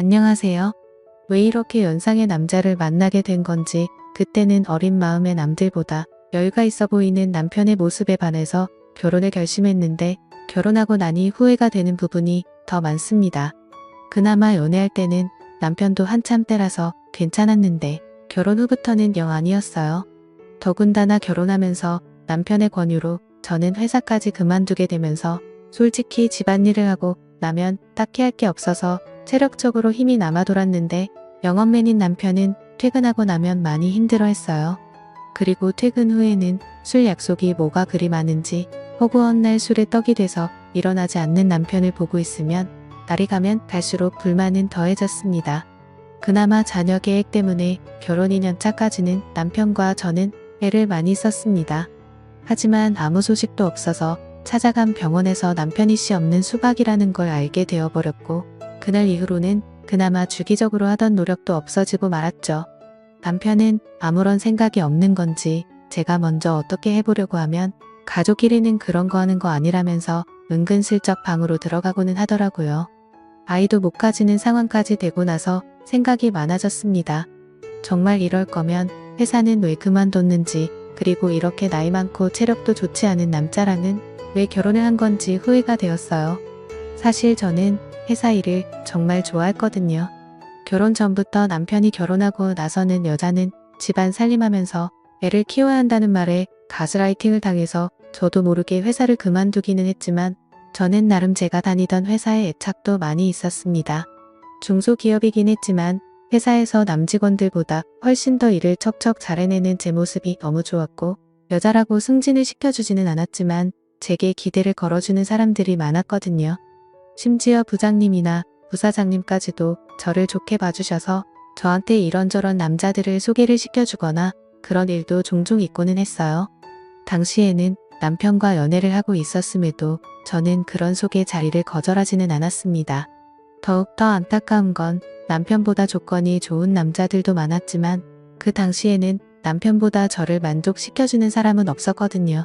안녕하세요. 왜 이렇게 연상의 남자를 만나게 된 건지 그때는 어린 마음의 남들보다 여유가 있어 보이는 남편의 모습에 반해서 결혼을 결심했는데 결혼하고 나니 후회가 되는 부분이 더 많습니다. 그나마 연애할 때는 남편도 한참 때라서 괜찮았는데 결혼 후부터는 영 아니었어요. 더군다나 결혼하면서 남편의 권유로 저는 회사까지 그만두게 되면서 솔직히 집안일을 하고 나면 딱히 할 게 없어서 체력적으로 힘이 남아 돌았는데 영업맨인 남편은 퇴근하고 나면 많이 힘들어했어요. 그리고 퇴근 후에는 술 약속이 뭐가 그리 많은지 허구한 날 술에 떡이 돼서 일어나지 않는 남편을 보고 있으면 날이 가면 갈수록 불만은 더해졌습니다. 그나마 자녀 계획 때문에 결혼 2년 차까지는 남편과 저는 애를 많이 썼습니다. 하지만 아무 소식도 없어서 찾아간 병원에서 남편이 씨 없는 수박이라는 걸 알게 되어버렸고 그날 이후로는 그나마 주기적으로 하던 노력도 없어지고 말았죠. 남편은 아무런 생각이 없는 건지 제가 먼저 어떻게 해보려고 하면 가족끼리는 그런 거 하는 거 아니라면서 은근슬쩍 방으로 들어가고는 하더라고요. 아이도 못 가지는 상황까지 되고 나서 생각이 많아졌습니다. 정말 이럴 거면 회사는 왜 그만뒀는지 그리고 이렇게 나이 많고 체력도 좋지 않은 남자랑은 왜 결혼을 한 건지 후회가 되었어요. 사실 저는 회사 일을 정말 좋아했거든요. 결혼 전부터 남편이 결혼하고 나서는 여자는 집안 살림하면서 애를 키워야 한다는 말에 가스라이팅을 당해서 저도 모르게 회사를 그만두기는 했지만 저는 나름 제가 다니던 회사에 애착도 많이 있었습니다. 중소기업이긴 했지만 회사에서 남직원들보다 훨씬 더 일을 척척 잘해내는 제 모습이 너무 좋았고 여자라고 승진을 시켜주지는 않았지만 제게 기대를 걸어주는 사람들이 많았거든요. 심지어 부장님이나 부사장님까지도 저를 좋게 봐주셔서 저한테 이런저런 남자들을 소개를 시켜주거나 그런 일도 종종 있고는 했어요. 당시에는 남편과 연애를 하고 있었음에도 저는 그런 소개 자리를 거절하지는 않았습니다. 더욱더 안타까운 건 남편보다 조건이 좋은 남자들도 많았지만 그 당시에는 남편보다 저를 만족시켜주는 사람은 없었거든요.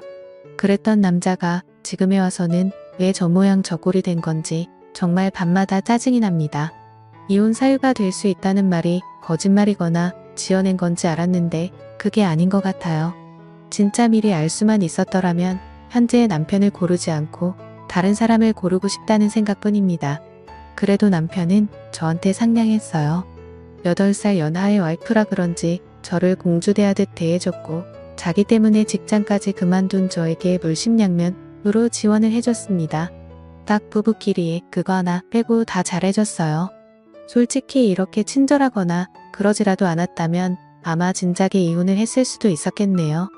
그랬던 남자가 지금에 와서는 왜 저 모양 저 꼴이 된 건지 정말 밤마다 짜증이 납니다. 이혼 사유가 될 수 있다는 말이 거짓말이거나 지어낸 건지 알았는데 그게 아닌 것 같아요. 진짜 미리 알 수만 있었더라면 현재의 남편을 고르지 않고 다른 사람을 고르고 싶다는 생각뿐입니다. 그래도 남편은 저한테 상냥했어요. 8살 연하의 와이프라 그런지 저를 공주대하듯 대해줬고 자기 때문에 직장까지 그만둔 저에게 물심양면으로 지원을 해줬습니다. 딱 부부끼리 그거 하나 빼고 다 잘해줬어요. 솔직히 이렇게 친절하거나 그러지라도 않았다면 아마 진작에 이혼을 했을 수도 있었겠네요.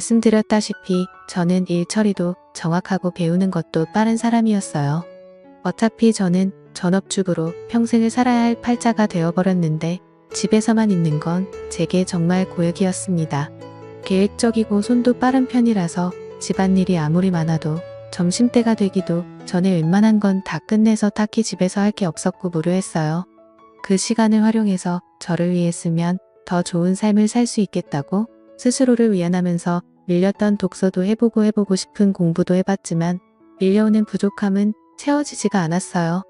말씀드렸다시피 저는 일 처리도 정확하고 배우는 것도 빠른 사람이었어요. 어차피 저는 전업주부로 평생을 살아야 할 팔자가 되어버렸는데 집에서만 있는 건 제게 정말 고역이었습니다. 계획적이고 손도 빠른 편이라서 집안일이 아무리 많아도 점심때가 되기도 전에 웬만한 건 다 끝내서 딱히 집에서 할 게 없었고 무료했어요. 그 시간을 활용해서 저를 위해 쓰면 더 좋은 삶을 살 수 있겠다고 스스로를 위안하면서 밀렸던 독서도 해보고 싶은 공부도 해봤지만 밀려오는 부족함은 채워지지가 않았어요.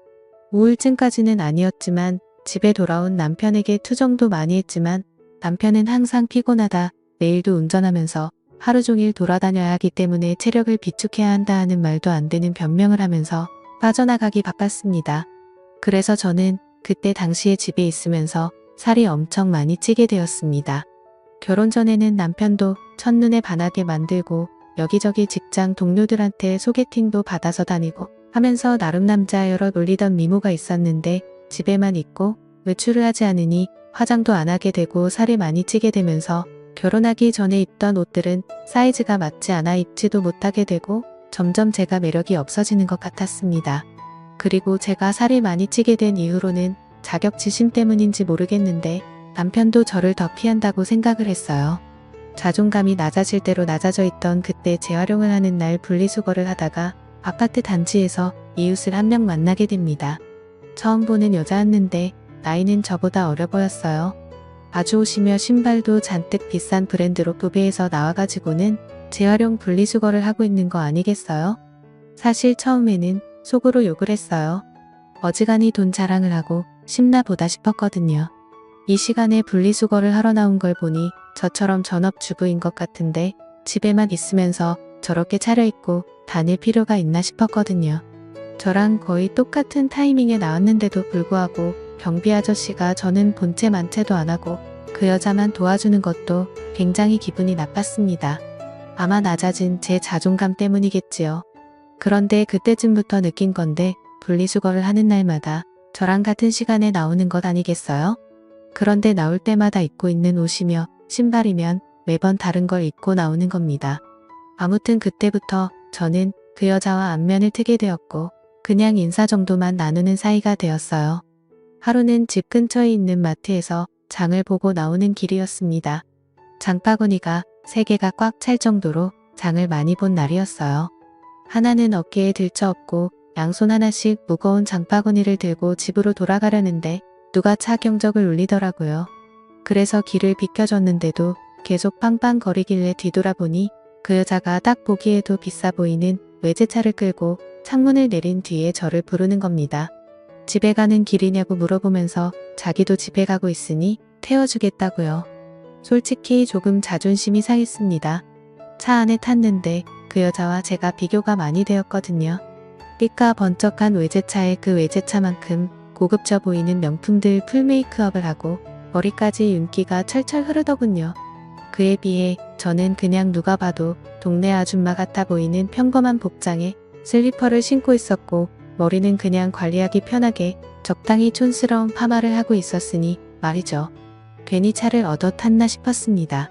우울증까지는 아니었지만 집에 돌아온 남편에게 투정도 많이 했지만 남편은 항상 피곤하다, 내일도 운전하면서 하루 종일 돌아다녀야 하기 때문에 체력을 비축해야 한다 하는 말도 안 되는 변명을 하면서 빠져나가기 바빴습니다. 그래서 저는 그때 당시에 집에 있으면서 살이 엄청 많이 찌게 되었습니다. 결혼 전에는 남편도 첫눈에 반하게 만들고 여기저기 직장 동료들한테 소개팅도 받아서 다니고 하면서 나름 남자 여러 놀리던 미모가 있었는데 집에만 있고 외출을 하지 않으니 화장도 안 하게 되고 살이 많이 찌게 되면서 결혼하기 전에 입던 옷들은 사이즈가 맞지 않아 입지도 못하게 되고 점점 제가 매력이 없어지는 것 같았습니다. 그리고 제가 살이 많이 찌게 된 이후로는 자격지심 때문인지 모르겠는데 남편도 저를 더 피한다고 생각을 했어요. 자존감이 낮아질 대로 낮아져 있던 그때 재활용을 하는 날 분리수거를 하다가 아파트 단지에서 이웃을 한 명 만나게 됩니다. 처음 보는 여자였는데 나이는 저보다 어려 보였어요. 아주 오시며 신발도 잔뜩 비싼 브랜드로 구매해서 나와가지고는 재활용 분리수거를 하고 있는 거 아니겠어요? 사실 처음에는 속으로 욕을 했어요. 어지간히 돈 자랑을 하고 쉽나 보다 싶었거든요. 이 시간에 분리수거를 하러 나온 걸 보니 저처럼 전업주부인 것 같은데 집에만 있으면서 저렇게 차려입고 다닐 필요가 있나 싶었거든요. 저랑 거의 똑같은 타이밍에 나왔는데도 불구하고 경비 아저씨가 저는 본체 만체도 안 하고 그 여자만 도와주는 것도 굉장히 기분이 나빴습니다. 아마 낮아진 제 자존감 때문이겠지요. 그런데 그때쯤부터 느낀 건데 분리수거를 하는 날마다 저랑 같은 시간에 나오는 것 아니겠어요? 그런데 나올 때마다 입고 있는 옷이며 신발이면 매번 다른 걸 입고 나오는 겁니다. 아무튼 그때부터 저는 그 여자와 안면을 트게 되었고 그냥 인사 정도만 나누는 사이가 되었어요. 하루는 집 근처에 있는 마트에서 장을 보고 나오는 길이었습니다. 장바구니가 3개가 꽉 찰 정도로 장을 많이 본 날이었어요. 하나는 어깨에 들쳐업고 양손 하나씩 무거운 장바구니를 들고 집으로 돌아가려는데 누가 차 경적을 울리더라고요. 그래서 길을 비켜줬는데도 계속 빵빵거리길래 뒤돌아보니 그 여자가 딱 보기에도 비싸 보이는 외제차를 끌고 창문을 내린 뒤에 저를 부르는 겁니다. 집에 가는 길이냐고 물어보면서 자기도 집에 가고 있으니 태워주겠다고요. 솔직히 조금 자존심이 상했습니다. 차 안에 탔는데 그 여자와 제가 비교가 많이 되었거든요. 삐까 번쩍한 외제차에 그 외제차만큼 고급져 보이는 명품들 풀 메이크업을 하고 머리까지 윤기가 철철 흐르더군요. 그에 비해 저는 그냥 누가 봐도 동네 아줌마 같아 보이는 평범한 복장에 슬리퍼를 신고 있었고 머리는 그냥 관리하기 편하게 적당히 촌스러운 파마를 하고 있었으니 말이죠. 괜히 차를 얻어 탔나 싶었습니다.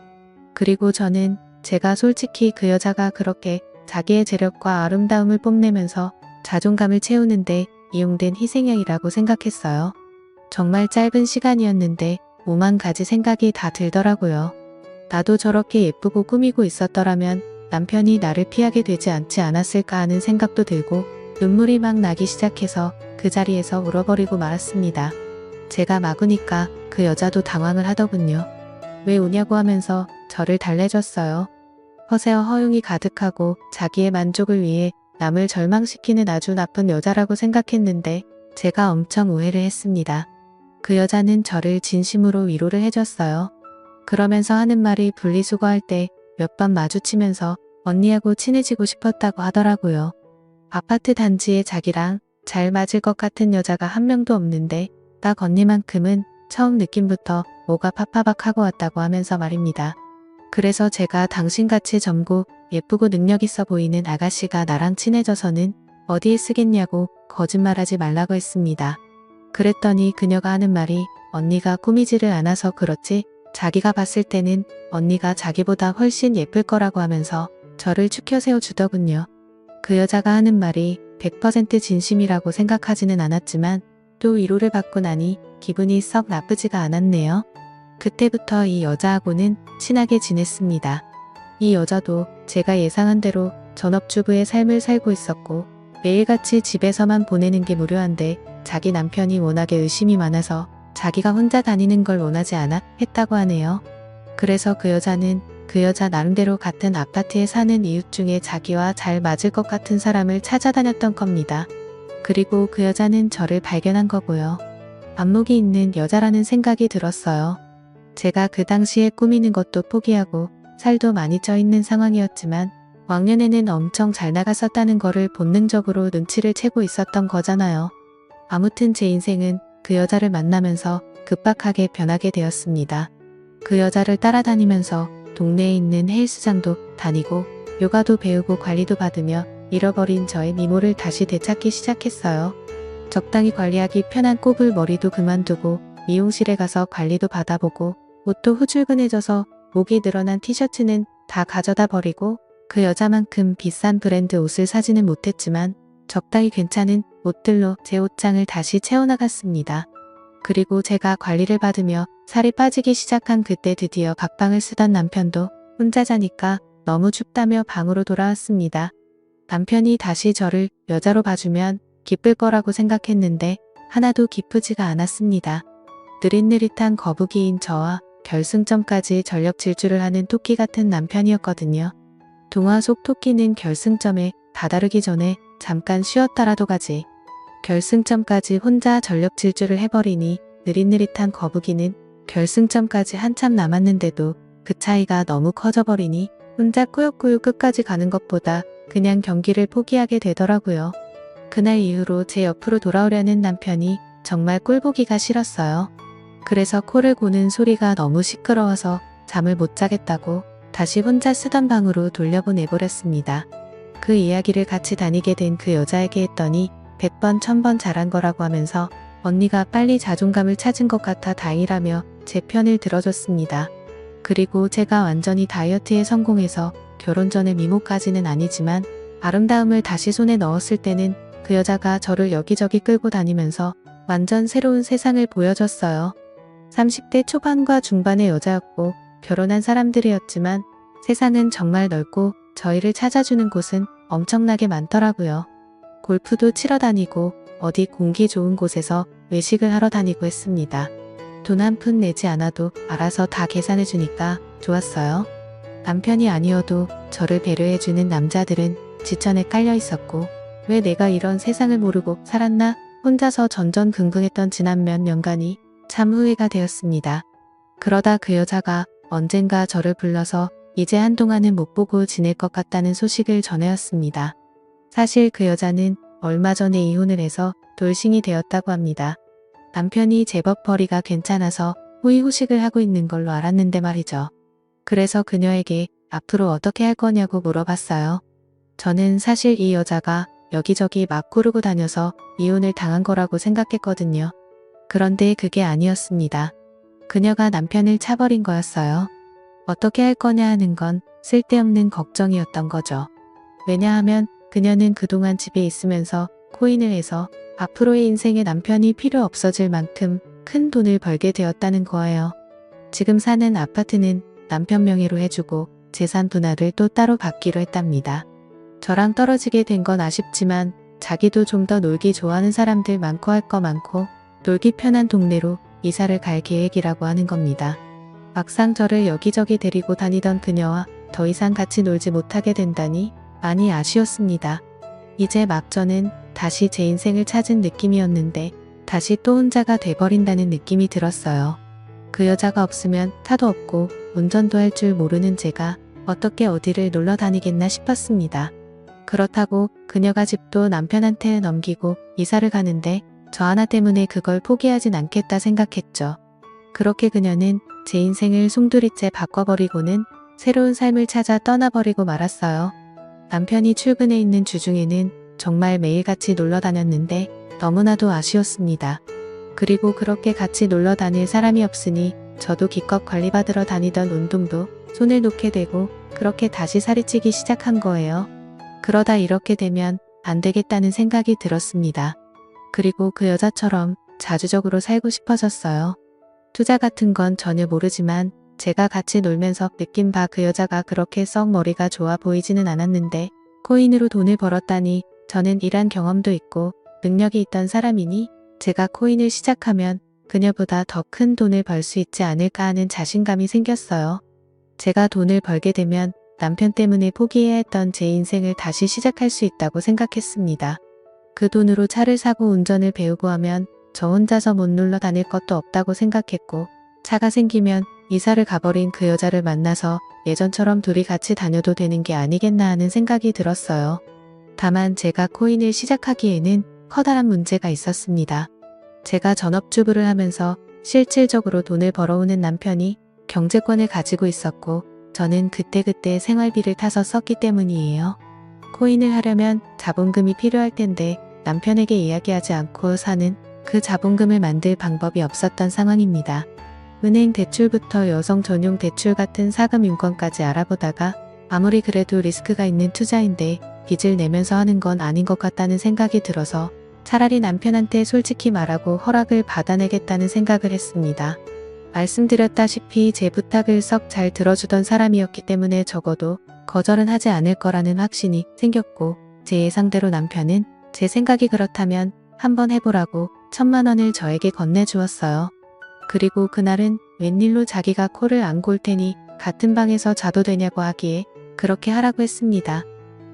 그리고 저는 제가 솔직히 그 여자가 그렇게 자기의 재력과 아름다움을 뽐내면서 자존감을 채우는데 이용된 희생양이라고 생각했어요. 정말 짧은 시간이었는데 오만 가지 생각이 다 들더라고요. 나도 저렇게 예쁘고 꾸미고 있었더라면 남편이 나를 피하게 되지 않지 않았을까 하는 생각도 들고 눈물이 막 나기 시작해서 그 자리에서 울어버리고 말았습니다. 제가 막 우니까 그 여자도 당황을 하더군요. 왜 우냐고 하면서 저를 달래줬어요. 허세와 허용이 가득하고 자기의 만족을 위해 남을 절망시키는 아주 나쁜 여자라고 생각했는데 제가 엄청 오해를 했습니다. 그 여자는 저를 진심으로 위로를 해줬어요. 그러면서 하는 말이 분리수거할 때 몇 번 마주치면서 언니하고 친해지고 싶었다고 하더라고요. 아파트 단지에 자기랑 잘 맞을 것 같은 여자가 한 명도 없는데 딱 언니만큼은 처음 느낌부터 뭐가 팍팍하고 왔다고 하면서 말입니다. 그래서 제가 당신같이 젊고 예쁘고 능력 있어 보이는 아가씨가 나랑 친해져서는 어디에 쓰겠냐고 거짓말하지 말라고 했습니다. 그랬더니 그녀가 하는 말이 언니가 꾸미지를 않아서 그렇지 자기가 봤을 때는 언니가 자기보다 훨씬 예쁠 거라고 하면서 저를 추켜 세워주더군요. 그 여자가 하는 말이 100% 진심이라고 생각하지는 않았지만 또 위로를 받고 나니 기분이 썩 나쁘지가 않았네요. 그때부터 이 여자하고는 친하게 지냈습니다. 이 여자도 제가 예상한 대로 전업주부의 삶을 살고 있었고 매일같이 집에서만 보내는 게 무료한데 자기 남편이 워낙에 의심이 많아서 자기가 혼자 다니는 걸 원하지 않아 했다고 하네요. 그래서 그 여자는 그 여자 나름대로 같은 아파트에 사는 이웃 중에 자기와 잘 맞을 것 같은 사람을 찾아다녔던 겁니다. 그리고 그 여자는 저를 발견한 거고요. 안목이 있는 여자라는 생각이 들었어요. 제가 그 당시에 꾸미는 것도 포기하고 살도 많이 쪄 있는 상황이었지만 왕년에는 엄청 잘 나갔었다는 거를 본능적으로 눈치를 채고 있었던 거잖아요. 아무튼 제 인생은 그 여자를 만나면서 급박하게 변하게 되었습니다. 그 여자를 따라다니면서 동네에 있는 헬스장도 다니고 요가도 배우고 관리도 받으며 잃어버린 저의 미모를 다시 되찾기 시작했어요. 적당히 관리하기 편한 꼽을 머리도 그만두고 미용실에 가서 관리도 받아보고 옷도 후줄근해져서 목이 늘어난 티셔츠는 다 가져다 버리고 그 여자만큼 비싼 브랜드 옷을 사지는 못했지만 적당히 괜찮은 옷들로 제 옷장을 다시 채워나갔습니다. 그리고 제가 관리를 받으며 살이 빠지기 시작한 그때 드디어 각방을 쓰던 남편도 혼자 자니까 너무 춥다며 방으로 돌아왔습니다. 남편이 다시 저를 여자로 봐주면 기쁠 거라고 생각했는데 하나도 기쁘지가 않았습니다. 느릿느릿한 거북이인 저와 결승점까지 전력 질주를 하는 토끼 같은 남편이었거든요. 동화 속 토끼는 결승점에 다다르기 전에 잠깐 쉬었다라도 가지. 결승점까지 혼자 전력 질주를 해버리니 느릿느릿한 거북이는 결승점까지 한참 남았는데도 그 차이가 너무 커져버리니 혼자 꾸역꾸역 끝까지 가는 것보다 그냥 경기를 포기하게 되더라고요. 그날 이후로 제 옆으로 돌아오려는 남편이 정말 꼴보기가 싫었어요. 그래서 코를 고는 소리가 너무 시끄러워서 잠을 못 자겠다고 다시 혼자 쓰던 방으로 돌려보내버렸습니다. 그 이야기를 같이 다니게 된 그 여자에게 했더니 100번 1000번 잘한 거라고 하면서 언니가 빨리 자존감을 찾은 것 같아 다행이라며 제 편을 들어줬습니다. 그리고 제가 완전히 다이어트에 성공해서 결혼 전에 미모까지는 아니지만 아름다움을 다시 손에 넣었을 때는 그 여자가 저를 여기저기 끌고 다니면서 완전 새로운 세상을 보여줬어요. 30대 초반과 중반의 여자였고 결혼한 사람들이었지만 세상은 정말 넓고 저희를 찾아주는 곳은 엄청나게 많더라고요. 골프도 치러 다니고 어디 공기 좋은 곳에서 외식을 하러 다니고 했습니다. 돈 한 푼 내지 않아도 알아서 다 계산해 주니까 좋았어요. 남편이 아니어도 저를 배려해주는 남자들은 지천에 깔려 있었고 왜 내가 이런 세상을 모르고 살았나 혼자서 전전긍긍했던 지난 몇 년간이 참 후회가 되었습니다. 그러다 그 여자가 언젠가 저를 불러서 이제 한동안은 못 보고 지낼 것 같다는 소식을 전해왔습니다. 사실 그 여자는 얼마 전에 이혼을 해서 돌싱이 되었다고 합니다. 남편이 제법 벌이가 괜찮아서 후이후식을 하고 있는 걸로 알았는데 말이죠. 그래서 그녀에게 앞으로 어떻게 할 거냐고 물어봤어요. 저는 사실 이 여자가 여기저기 막 구르고 다녀서 이혼을 당한 거라고 생각했거든요. 그런데 그게 아니었습니다. 그녀가 남편을 차버린 거였어요. 어떻게 할 거냐 하는 건 쓸데없는 걱정이었던 거죠. 왜냐하면 그녀는 그동안 집에 있으면서 코인을 해서 앞으로의 인생에 남편이 필요 없어질 만큼 큰 돈을 벌게 되었다는 거예요. 지금 사는 아파트는 남편 명의로 해주고 재산 분할을 또 따로 받기로 했답니다. 저랑 떨어지게 된 건 아쉽지만 자기도 좀 더 놀기 좋아하는 사람들 많고 할 거 많고 놀기 편한 동네로 이사를 갈 계획이라고 하는 겁니다. 막상 저를 여기저기 데리고 다니던 그녀와 더 이상 같이 놀지 못하게 된다니 많이 아쉬웠습니다. 이제 막 저는 다시 제 인생을 찾은 느낌이었는데 다시 또 혼자가 돼버린다는 느낌이 들었어요. 그 여자가 없으면 차도 없고 운전도 할 줄 모르는 제가 어떻게 어디를 놀러 다니겠나 싶었습니다. 그렇다고 그녀가 집도 남편한테 넘기고 이사를 가는데 저 하나 때문에 그걸 포기하진 않겠다 생각했죠. 그렇게 그녀는 제 인생을 송두리째 바꿔버리고는 새로운 삶을 찾아 떠나버리고 말았어요. 남편이 출근해 있는 주중에는 정말 매일같이 놀러 다녔는데 너무나도 아쉬웠습니다. 그리고 그렇게 같이 놀러 다닐 사람이 없으니 저도 기껏 관리받으러 다니던 운동도 손을 놓게 되고 그렇게 다시 살이 찌기 시작한 거예요. 그러다 이렇게 되면 안 되겠다는 생각이 들었습니다. 그리고 그 여자처럼 자주적으로 살고 싶어졌어요. 투자 같은 건 전혀 모르지만 제가 같이 놀면서 느낀 바 그 여자가 그렇게 썩 머리가 좋아 보이지는 않았는데 코인으로 돈을 벌었다니 저는 일한 경험도 있고 능력이 있던 사람이니 제가 코인을 시작하면 그녀보다 더 큰 돈을 벌 수 있지 않을까 하는 자신감이 생겼어요. 제가 돈을 벌게 되면 남편 때문에 포기해야 했던 제 인생을 다시 시작할 수 있다고 생각했습니다. 그 돈으로 차를 사고 운전을 배우고 하면 저 혼자서 못 놀러 다닐 것도 없다고 생각했고 차가 생기면 이사를 가버린 그 여자를 만나서 예전처럼 둘이 같이 다녀도 되는 게 아니겠나 하는 생각이 들었어요. 다만 제가 코인을 시작하기에는 커다란 문제가 있었습니다. 제가 전업주부를 하면서 실질적으로 돈을 벌어오는 남편이 경제권을 가지고 있었고 저는 그때그때 생활비를 타서 썼기 때문이에요. 코인을 하려면 자본금이 필요할 텐데 남편에게 이야기하지 않고 사는 그 자본금을 만들 방법이 없었던 상황입니다. 은행 대출부터 여성 전용 대출 같은 사금 인권까지 알아보다가 아무리 그래도 리스크가 있는 투자인데 빚을 내면서 하는 건 아닌 것 같다는 생각이 들어서 차라리 남편한테 솔직히 말하고 허락을 받아내겠다는 생각을 했습니다. 말씀드렸다시피 제 부탁을 썩 잘 들어주던 사람이었기 때문에 적어도 거절은 하지 않을 거라는 확신이 생겼고 제 예상대로 남편은 제 생각이 그렇다면 한번 해보라고 1000만 원을 저에게 건네주었어요. 그리고 그날은 웬일로 자기가 코를 안 골 테니 같은 방에서 자도 되냐고 하기에 그렇게 하라고 했습니다.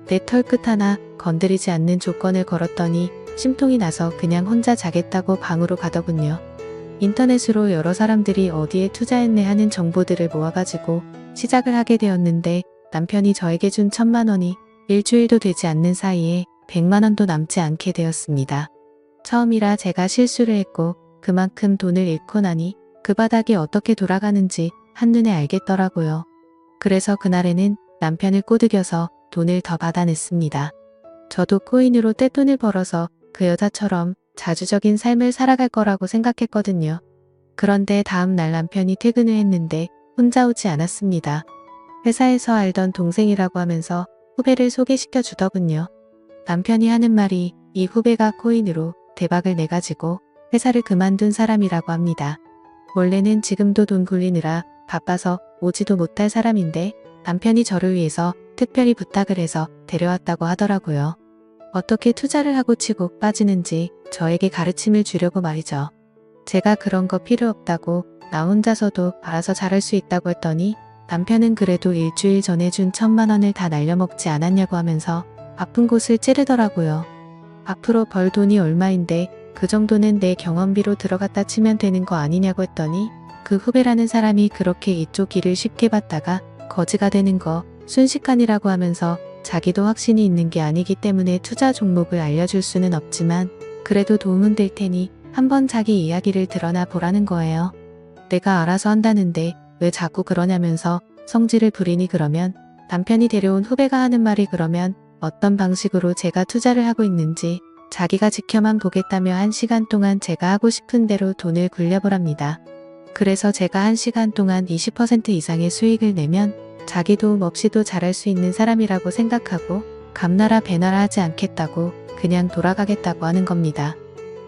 내 털끝 하나 건드리지 않는 조건을 걸었더니 심통이 나서 그냥 혼자 자겠다고 방으로 가더군요. 인터넷으로 여러 사람들이 어디에 투자했네 하는 정보들을 모아가지고 시작을 하게 되었는데 남편이 저에게 준 1,000만 원이 일주일도 되지 않는 사이에 100만 원도 남지 않게 되었습니다. 처음이라 제가 실수를 했고 그만큼 돈을 잃고 나니 그 바닥이 어떻게 돌아가는지 한눈에 알겠더라고요. 그래서 그날에는 남편을 꼬드겨서 돈을 더 받아냈습니다. 저도 코인으로 떼돈을 벌어서 그 여자처럼 자주적인 삶을 살아갈 거라고 생각했거든요. 그런데 다음 날 남편이 퇴근을 했는데 혼자 오지 않았습니다. 회사에서 알던 동생이라고 하면서 후배를 소개시켜 주더군요. 남편이 하는 말이 이 후배가 코인으로 대박을 내가지고 회사를 그만둔 사람이라고 합니다. 원래는 지금도 돈 굴리느라 바빠서 오지도 못할 사람인데 남편이 저를 위해서 특별히 부탁을 해서 데려왔다고 하더라고요. 어떻게 투자를 하고 치고 빠지는지 저에게 가르침을 주려고 말이죠. 제가 그런 거 필요 없다고 나 혼자서도 알아서 잘할 수 있다고 했더니 남편은 그래도 일주일 전에 준 1,000만 원을 다 날려먹지 않았냐고 하면서 아픈 곳을 찌르더라고요. 앞으로 벌 돈이 얼마인데 그 정도는 내 경험비로 들어갔다 치면 되는 거 아니냐고 했더니 그 후배라는 사람이 그렇게 이쪽 길을 쉽게 봤다가 거지가 되는 거 순식간이라고 하면서 자기도 확신이 있는 게 아니기 때문에 투자 종목을 알려줄 수는 없지만 그래도 도움은 될 테니 한번 자기 이야기를 드러나 보라는 거예요. 내가 알아서 한다는데 왜 자꾸 그러냐면서 성질을 부리니 그러면 남편이 데려온 후배가 하는 말이 그러면 어떤 방식으로 제가 투자를 하고 있는지 자기가 지켜만 보겠다며 1시간 동안 제가 하고 싶은 대로 돈을 굴려보랍니다. 그래서 제가 1시간 동안 20% 이상의 수익을 내면 자기 도움 없이도 잘할 수 있는 사람이라고 생각하고 감나라 배나라 하지 않겠다고 그냥 돌아가겠다고 하는 겁니다.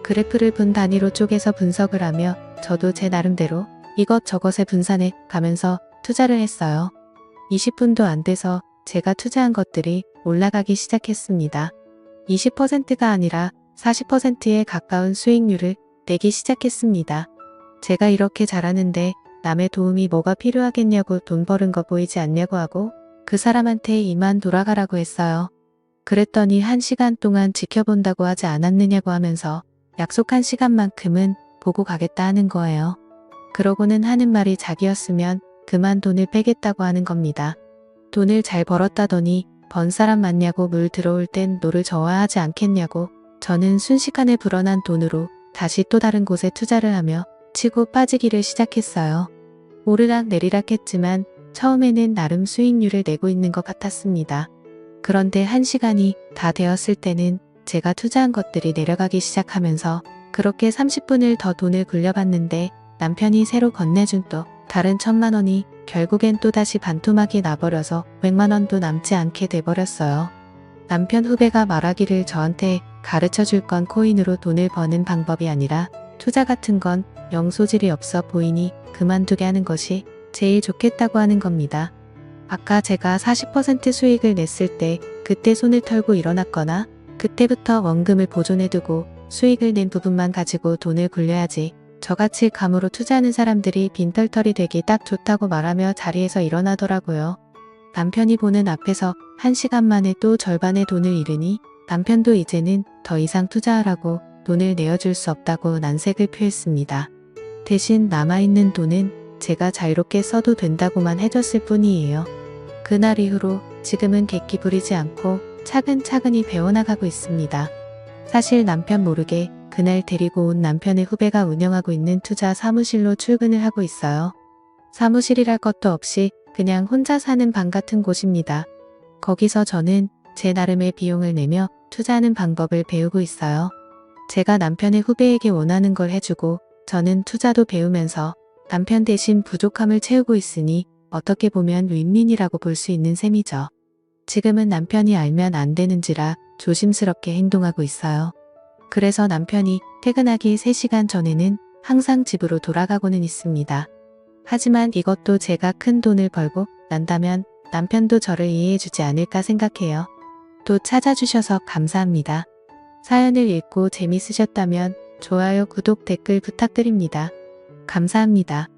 그래프를 분 단위로 쪼개서 분석을 하며 저도 제 나름대로 이것저것에 분산해 가면서 투자를 했어요. 20분도 안 돼서 제가 투자한 것들이 올라가기 시작했습니다. 20%가 아니라 40%에 가까운 수익률을 내기 시작했습니다. 제가 이렇게 잘하는데 남의 도움이 뭐가 필요하겠냐고 돈 버는 거 보이지 않냐고 하고 그 사람한테 이만 돌아가라고 했어요. 그랬더니 1시간 동안 지켜본다고 하지 않았느냐고 하면서 약속한 시간만큼은 보고 가겠다 하는 거예요. 그러고는 하는 말이 자기였으면 그만 돈을 빼겠다고 하는 겁니다. 돈을 잘 벌었다더니 번 사람 맞냐고 물 들어올 땐 노를 저어야 하지 않겠냐고 저는 순식간에 불어난 돈으로 다시 또 다른 곳에 투자를 하며 치고 빠지기를 시작했어요. 오르락 내리락 했지만 처음에는 나름 수익률을 내고 있는 것 같았습니다. 그런데 1시간이 다 되었을 때는 제가 투자한 것들이 내려가기 시작하면서 그렇게 30분을 더 돈을 굴려봤는데 남편이 새로 건네준 또 다른 1,000만 원이 결국엔 또다시 반토막이 나버려서 100만 원도 남지 않게 돼버렸어요. 남편 후배가 말하기를 저한테 가르쳐줄 건 코인으로 돈을 버는 방법이 아니라 투자 같은 건 영 소질이 없어 보이니 그만두게 하는 것이 제일 좋겠다고 하는 겁니다. 아까 제가 40% 수익을 냈을 때 그때 손을 털고 일어났거나 그때부터 원금을 보존해두고 수익을 낸 부분만 가지고 돈을 굴려야지 저같이 감으로 투자하는 사람들이 빈털털이 되기 딱 좋다고 말하며 자리에서 일어나더라고요. 남편이 보는 앞에서 1시간 만에 또 절반의 돈을 잃으니 남편도 이제는 더 이상 투자하라고 돈을 내어줄 수 없다고 난색을 표했습니다. 대신 남아있는 돈은 제가 자유롭게 써도 된다고만 해줬을 뿐이에요. 그날 이후로 지금은 객기 부리지 않고 차근차근히 배워나가고 있습니다. 사실 남편 모르게 그날 데리고 온 남편의 후배가 운영하고 있는 투자 사무실로 출근을 하고 있어요. 사무실이랄 것도 없이 그냥 혼자 사는 방 같은 곳입니다. 거기서 저는 제 나름의 비용을 내며 투자하는 방법을 배우고 있어요. 제가 남편의 후배에게 원하는 걸 해주고 저는 투자도 배우면서 남편 대신 부족함을 채우고 있으니 어떻게 보면 윈윈이라고 볼 수 있는 셈이죠. 지금은 남편이 알면 안 되는지라 조심스럽게 행동하고 있어요. 그래서 남편이 퇴근하기 3시간 전에는 항상 집으로 돌아가고는 있습니다. 하지만 이것도 제가 큰 돈을 벌고 난다면 남편도 저를 이해해주지 않을까 생각해요. 또 찾아주셔서 감사합니다. 사연을 읽고 재밌으셨다면 좋아요, 구독, 댓글 부탁드립니다. 감사합니다.